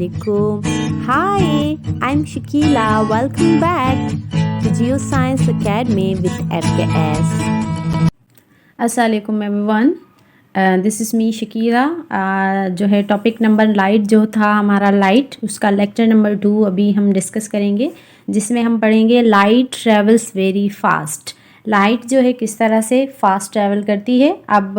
alaikum. Hi, I'm Shakila. Welcome back to Geoscience Academy with FKS. अस्सलाम everyone, this is me Shakira. जो है topic number light जो था हमारा light, उसका लेक्चर नंबर 2 अभी हम डिस्कस करेंगे, जिसमें हम पढ़ेंगे light travels very fast. Light जो है किस तरह से फास्ट ट्रैवल करती है। अब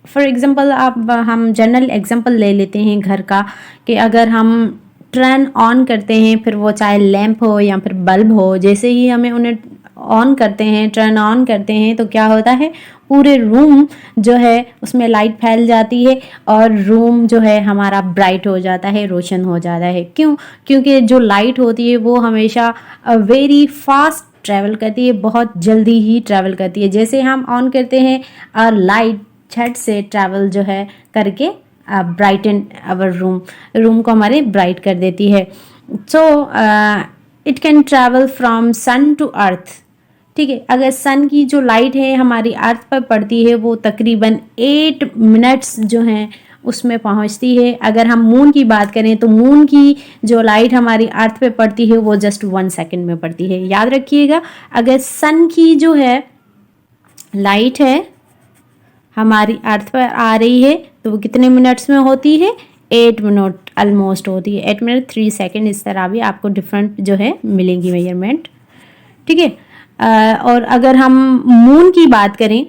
फॉर एग्ज़ाम्पल अब हम जनरल एग्जांपल ले लेते हैं घर का, कि अगर हम टर्न ऑन करते हैं, फिर वो चाहे लैंप हो या फिर बल्ब हो, जैसे ही हमें उन्हें ऑन करते हैं, टर्न ऑन करते हैं, तो क्या होता है, पूरे रूम जो है उसमें लाइट फैल जाती है और रूम जो है हमारा ब्राइट हो जाता है, रोशन हो जाता है। क्यों? क्योंकि जो लाइट होती है वो हमेशा वेरी फास्ट ट्रैवल करती है, बहुत जल्दी ही ट्रैवल करती है। जैसे हम ऑन करते हैं और लाइट झट से ट्रैवल जो है करके ब्राइटन आवर रूम को हमारे ब्राइट कर देती है। So it can travel from sun to earth. ठीक है, अगर सन की जो लाइट है हमारी अर्थ पर पड़ती है, वो तकरीबन 8 मिनट्स जो हैं उसमें पहुंचती है। अगर हम मून की बात करें तो मून की जो लाइट हमारी अर्थ पे पड़ती है वो जस्ट 1 सेकेंड में पड़ती है। याद रखिएगा, अगर सन की जो है लाइट है हमारी अर्थ पर आ रही है तो वो कितने मिनट्स में होती है, 8 मिनट ऑलमोस्ट होती है, 8 मिनट 3 सेकेंड। इस तरह भी आपको डिफरेंट जो है मिलेंगी मेजरमेंट। ठीक है, और अगर हम मून की बात करें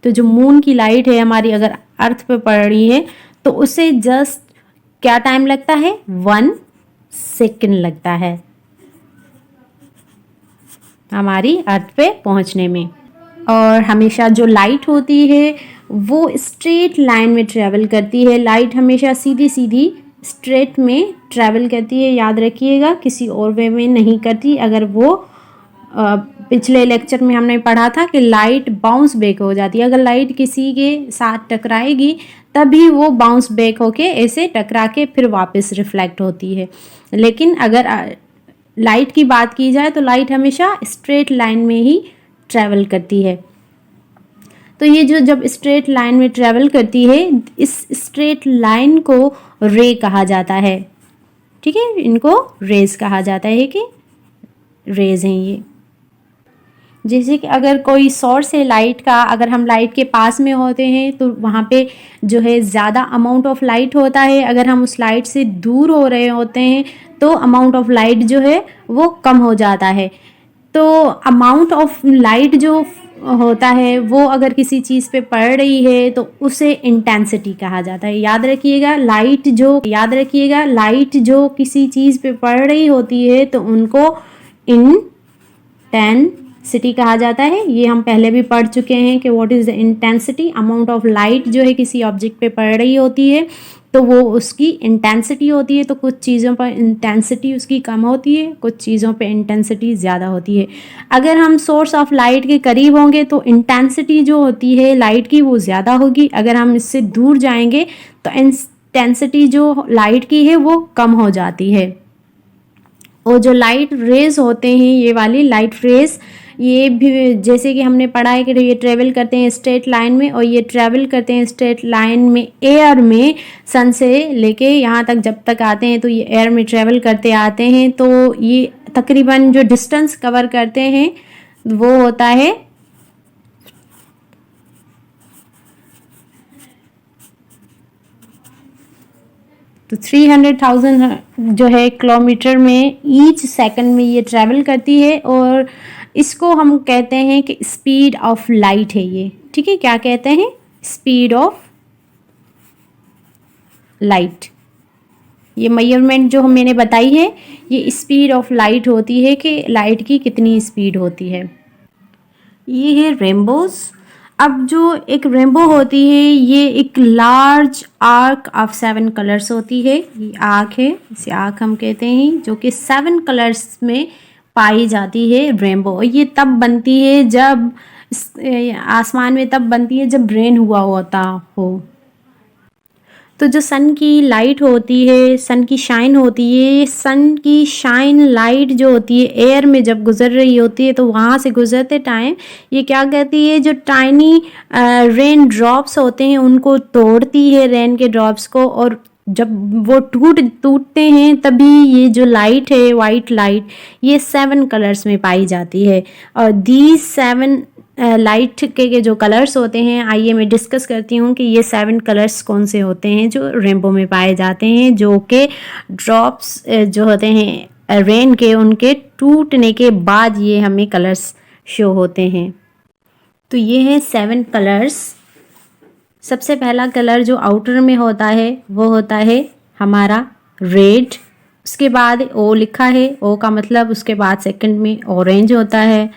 तो जो मून की लाइट है हमारी अगर अर्थ पे पड़ रही है तो उससे जस्ट क्या टाइम लगता है, 1 सेकेंड लगता है हमारी अर्थ पे पहुंचने में। और हमेशा जो लाइट होती है वो स्ट्रेट लाइन में ट्रैवल करती है। लाइट हमेशा सीधी सीधी स्ट्रेट में ट्रैवल करती है, याद रखिएगा, किसी और वे में नहीं करती। अगर वो पिछले लेक्चर में हमने पढ़ा था कि लाइट बाउंस बैक हो जाती है, अगर लाइट किसी के साथ टकराएगी तभी वो बाउंस बैक होके ऐसे टकरा के फिर वापस रिफ्लेक्ट होती है। लेकिन अगर लाइट की बात की जाए तो लाइट हमेशा स्ट्रेट लाइन में ही ट्रैवल करती है। तो ये जो जब स्ट्रेट लाइन में ट्रैवल करती है, इस स्ट्रेट लाइन को रे कहा जाता है। ठीक है, इनको रेज कहा जाता है कि रेज हैं ये। जैसे कि अगर कोई सोर्स है लाइट का, अगर हम लाइट के पास में होते हैं तो वहाँ पे जो है ज़्यादा अमाउंट ऑफ लाइट होता है। अगर हम उस लाइट से दूर हो रहे होते हैं तो अमाउंट ऑफ लाइट जो है वो कम हो जाता है। तो अमाउंट ऑफ लाइट जो होता है वो अगर किसी चीज़ पे पड़ रही है तो उसे इंटेंसिटी कहा जाता है। याद रखिएगा, लाइट जो किसी चीज़ पे पड़ रही होती है तो उनको इंटेंसिटी कहा जाता है। ये हम पहले भी पढ़ चुके हैं कि what is the intensity. Amount of light जो है किसी ऑब्जेक्ट पे पड़ रही होती है तो वो उसकी इंटेंसिटी होती है। तो कुछ चीज़ों पर इंटेंसिटी उसकी कम होती है, कुछ चीज़ों पे इंटेंसिटी ज़्यादा होती है। अगर हम सोर्स ऑफ लाइट के करीब होंगे तो इंटेंसिटी जो होती है लाइट की वो ज़्यादा होगी। अगर हम इससे दूर जाएंगे तो इंटेंसिटी जो लाइट की है वो कम हो जाती है। और जो लाइट रेज होते हैं, ये वाली लाइट रेज, ये भी जैसे कि हमने पढ़ा है कि ये ट्रेवल करते हैं स्ट्रेट लाइन में, और ये ट्रेवल करते हैं स्ट्रेट लाइन में एयर में। सन से लेके यहाँ तक जब तक आते हैं तो ये एयर में ट्रेवल करते आते हैं। तो ये तकरीबन जो डिस्टेंस कवर करते हैं वो होता है तो 300,000 जो है किलोमीटर में ईच सेकंड में ये ट्रैवल करती है। और इसको हम कहते हैं कि स्पीड ऑफ लाइट है ये। ठीक है, क्या कहते हैं, स्पीड ऑफ लाइट। ये मेजरमेंट जो मैंने बताई है ये स्पीड ऑफ लाइट होती है कि लाइट की कितनी स्पीड होती है। ये है रेनबोज। अब जो एक रेनबो होती है ये एक लार्ज आर्क ऑफ 7 कलर्स होती है। ये आर्क है, इसे आर्क हम कहते हैं, जो कि 7 कलर्स में पाई जाती है रेनबो। ये तब बनती है जब आसमान में, तब बनती है जब रेन हुआ होता हो। तो जो सन की लाइट होती है, सन की शाइन होती है, सन की शाइन लाइट जो होती है एयर में जब गुजर रही होती है तो वहाँ से गुजरते टाइम ये क्या करती है, जो टाइनी रेन ड्रॉप्स होते हैं उनको तोड़ती है, रेन के ड्रॉप्स को, और जब वो टूटते हैं तभी ये जो लाइट है, वाइट लाइट, ये 7 कलर्स में पाई जाती है। और दीज 7 लाइट के जो कलर्स होते हैं, आइए मैं डिस्कस करती हूँ कि ये 7 कलर्स कौन से होते हैं जो रेनबो में पाए जाते हैं, जो कि ड्रॉप्स जो होते हैं रेन के, उनके टूटने के बाद ये हमें कलर्स शो होते हैं। तो ये है 7 कलर्स। सबसे पहला कलर जो आउटर में होता है वो होता है हमारा रेड। उसके बाद ओ लिखा है, ओ का मतलब उसके बाद सेकंड में ऑरेंज होता है।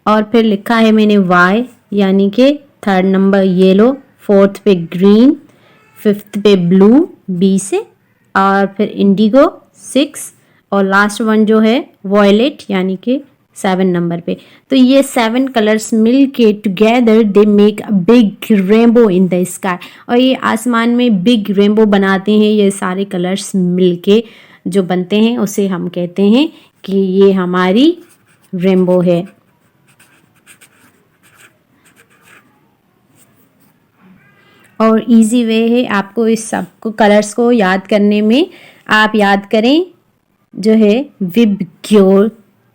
और फिर लिखा है मैंने वाई, यानी कि 3rd नंबर येलो, 4th पे ग्रीन, 5th पे ब्लू बी से, और फिर इंडिगो 6, और लास्ट वन जो है वॉयलेट यानी कि 7 नंबर पे। तो ये 7 कलर्स मिल के together they make a big rainbow in the sky. और ये आसमान में बिग रेनबो बनाते हैं, ये सारे कलर्स मिल के जो बनते हैं उसे हम कहते हैं कि ये हमारी रेनबो है। और इजी वे है आपको इस सब को कलर्स को याद करने में। आप याद करें जो है विबग्योर,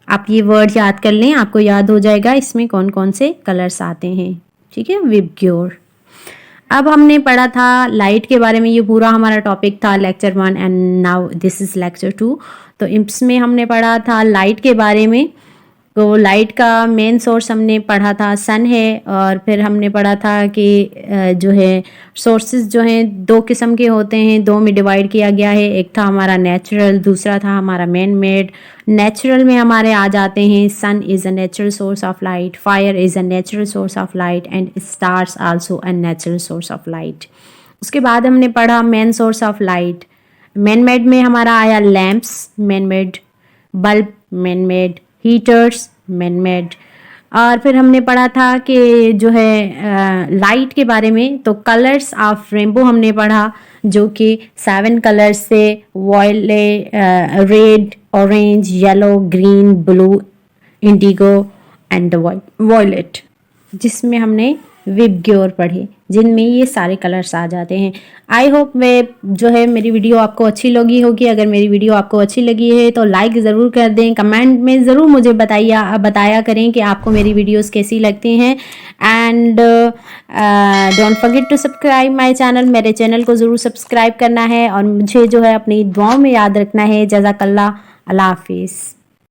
आप ये वर्ड याद कर लें, आपको याद हो जाएगा इसमें कौन कौन से कलर्स आते हैं। ठीक है, विबग्योर। अब हमने पढ़ा था लाइट के बारे में, ये पूरा हमारा टॉपिक था lecture 1 and now this is lecture 2। तो इसमें हमने पढ़ा था लाइट के बारे में। तो लाइट का मेन सोर्स हमने पढ़ा था सन है। और फिर हमने पढ़ा था कि जो है सोर्सेज जो हैं 2 किस्म के होते हैं, 2 में डिवाइड किया गया है। एक था हमारा नेचुरल, दूसरा था हमारा मैन मेड। नेचुरल में हमारे आ जाते हैं sun is a natural source of light, fire is a natural source of light, and stars also a natural source of light. उसके बाद हमने पढ़ा man source of light. Man made में हमारा आया lamps, man made, bulb man made, heaters man made. और फिर हमने पढ़ा था कि जो है लाइट के बारे में, तो कलर्स ऑफ रेनबो हमने पढ़ा जो कि 7 कलर्स से violet, red, orange, yellow, green, blue, indigo and violet, जिसमें हमने विबग्योर पढ़े, जिनमें ये सारे कलर्स आ जाते हैं। आई होप मैं जो है मेरी वीडियो आपको अच्छी लगी होगी। अगर मेरी वीडियो आपको अच्छी लगी है तो लाइक ज़रूर कर दें, कमेंट में ज़रूर मुझे बताया करें कि आपको मेरी वीडियोस कैसी लगती हैं। And don't forget to subscribe my channel, मेरे चैनल को ज़रूर सब्सक्राइब करना है और मुझे जो है अपनी दुआओं में याद रखना है। जज़ाकल्लाह, अल्लाह हाफिज़।